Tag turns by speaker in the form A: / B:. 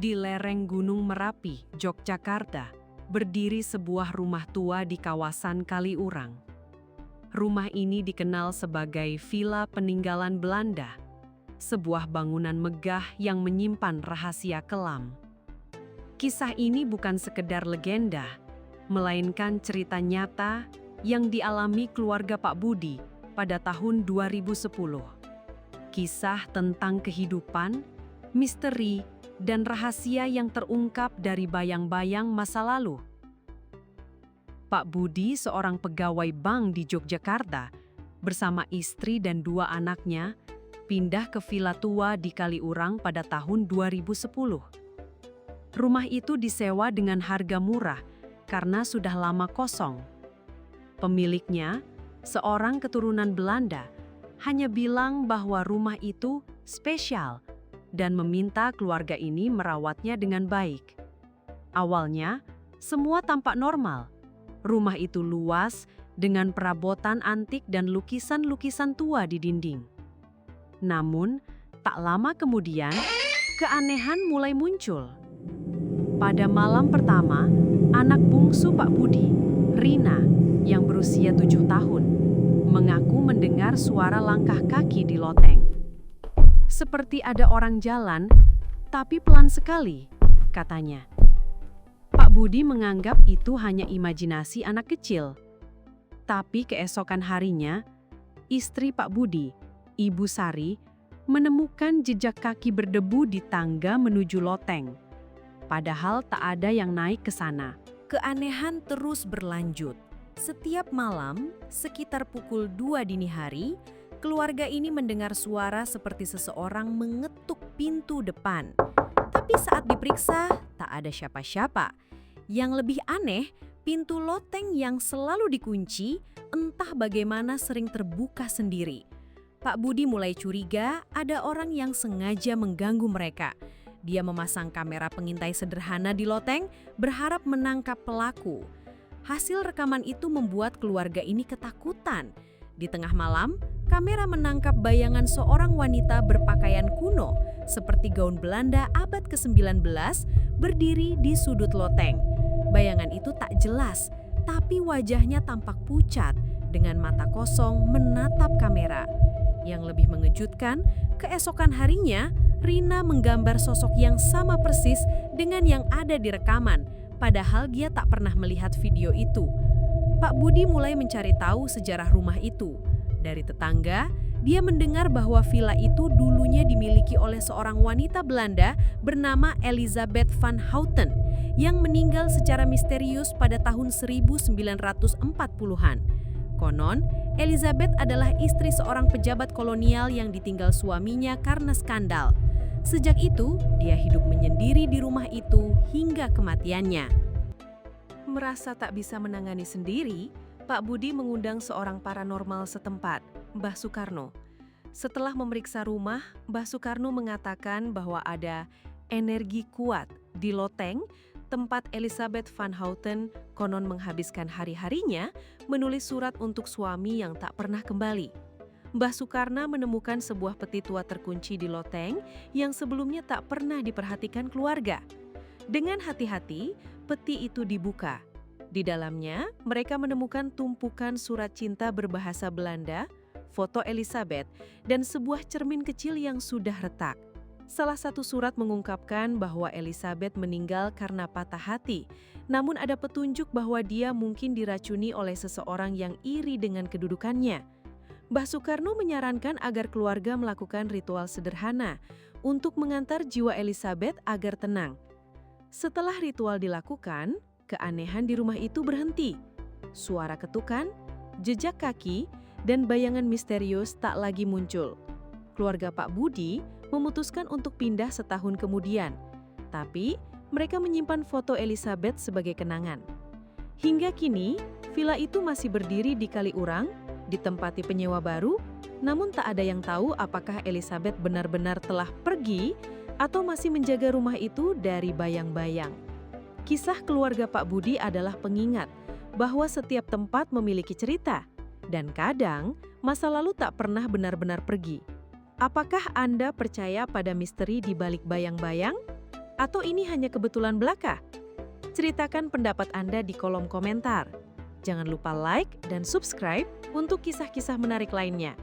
A: Di lereng Gunung Merapi, Yogyakarta, berdiri sebuah rumah tua di kawasan Kaliurang. Rumah ini dikenal sebagai Villa Peninggalan Belanda, sebuah bangunan megah yang menyimpan rahasia kelam. Kisah ini bukan sekedar legenda, melainkan cerita nyata yang dialami keluarga Pak Budi pada tahun 2010. Kisah tentang kehidupan, misteri, dan rahasia yang terungkap dari bayang-bayang masa lalu. Pak Budi, seorang pegawai bank di Yogyakarta, bersama istri dan 2 anaknya, pindah ke villa tua di Kaliurang pada tahun 2010. Rumah itu disewa dengan harga murah karena sudah lama kosong. Pemiliknya, seorang keturunan Belanda, hanya bilang bahwa rumah itu spesial dan meminta keluarga ini merawatnya dengan baik. Awalnya, semua tampak normal. Rumah itu luas dengan perabotan antik dan lukisan-lukisan tua di dinding. Namun, tak lama kemudian, keanehan mulai muncul. Pada malam pertama, anak bungsu Pak Budi, Rina, yang berusia 7 tahun, mengaku mendengar suara langkah kaki di loteng. Seperti ada orang jalan, tapi pelan sekali, katanya. Pak Budi menganggap itu hanya imajinasi anak kecil. Tapi keesokan harinya, istri Pak Budi, Ibu Sari, menemukan jejak kaki berdebu di tangga menuju loteng. Padahal tak ada yang naik ke sana. Keanehan terus berlanjut. Setiap malam, sekitar pukul 2 dini hari, keluarga ini mendengar suara seperti seseorang mengetuk pintu depan. Tapi saat diperiksa, tak ada siapa-siapa. Yang lebih aneh, pintu loteng yang selalu dikunci, entah bagaimana sering terbuka sendiri. Pak Budi mulai curiga ada orang yang sengaja mengganggu mereka. Dia memasang kamera pengintai sederhana di loteng, berharap menangkap pelaku. Hasil rekaman itu membuat keluarga ini ketakutan. Di tengah malam, kamera menangkap bayangan seorang wanita berpakaian kuno seperti gaun Belanda abad ke-19 berdiri di sudut loteng. Bayangan itu tak jelas, tapi wajahnya tampak pucat dengan mata kosong menatap kamera. Yang lebih mengejutkan, keesokan harinya Rina menggambar sosok yang sama persis dengan yang ada di rekaman, padahal dia tak pernah melihat video itu. Pak Budi mulai mencari tahu sejarah rumah itu. Dari tetangga, dia mendengar bahwa villa itu dulunya dimiliki oleh seorang wanita Belanda bernama Elizabeth van Houten yang meninggal secara misterius pada tahun 1940-an. Konon, Elizabeth adalah istri seorang pejabat kolonial yang ditinggal suaminya karena skandal. Sejak itu, dia hidup menyendiri di rumah itu hingga kematiannya. Merasa tak bisa menangani sendiri, Pak Budi mengundang seorang paranormal setempat, Mbah Soekarno. Setelah memeriksa rumah, Mbah Soekarno mengatakan bahwa ada energi kuat di loteng tempat Elizabeth van Houten konon menghabiskan hari-harinya menulis surat untuk suami yang tak pernah kembali. Mbah Soekarno menemukan sebuah peti tua terkunci di loteng yang sebelumnya tak pernah diperhatikan keluarga. Dengan hati-hati, peti itu dibuka. Di dalamnya, mereka menemukan tumpukan surat cinta berbahasa Belanda, foto Elizabeth, dan sebuah cermin kecil yang sudah retak. Salah satu surat mengungkapkan bahwa Elizabeth meninggal karena patah hati, namun ada petunjuk bahwa dia mungkin diracuni oleh seseorang yang iri dengan kedudukannya. Mbah Soekarno menyarankan agar keluarga melakukan ritual sederhana untuk mengantar jiwa Elizabeth agar tenang. Setelah ritual dilakukan, keanehan di rumah itu berhenti. Suara ketukan, jejak kaki, dan bayangan misterius tak lagi muncul. Keluarga Pak Budi memutuskan untuk pindah setahun kemudian. Tapi, mereka menyimpan foto Elizabeth sebagai kenangan. Hingga kini, villa itu masih berdiri di Kaliurang, ditempati penyewa baru, namun tak ada yang tahu apakah Elizabeth benar-benar telah pergi atau masih menjaga rumah itu dari bayang-bayang. Kisah keluarga Pak Budi adalah pengingat bahwa setiap tempat memiliki cerita, dan kadang masa lalu tak pernah benar-benar pergi. Apakah Anda percaya pada misteri di balik bayang-bayang?
B: Atau ini hanya kebetulan belaka? Ceritakan pendapat Anda di kolom komentar. Jangan lupa like dan subscribe untuk kisah-kisah menarik lainnya.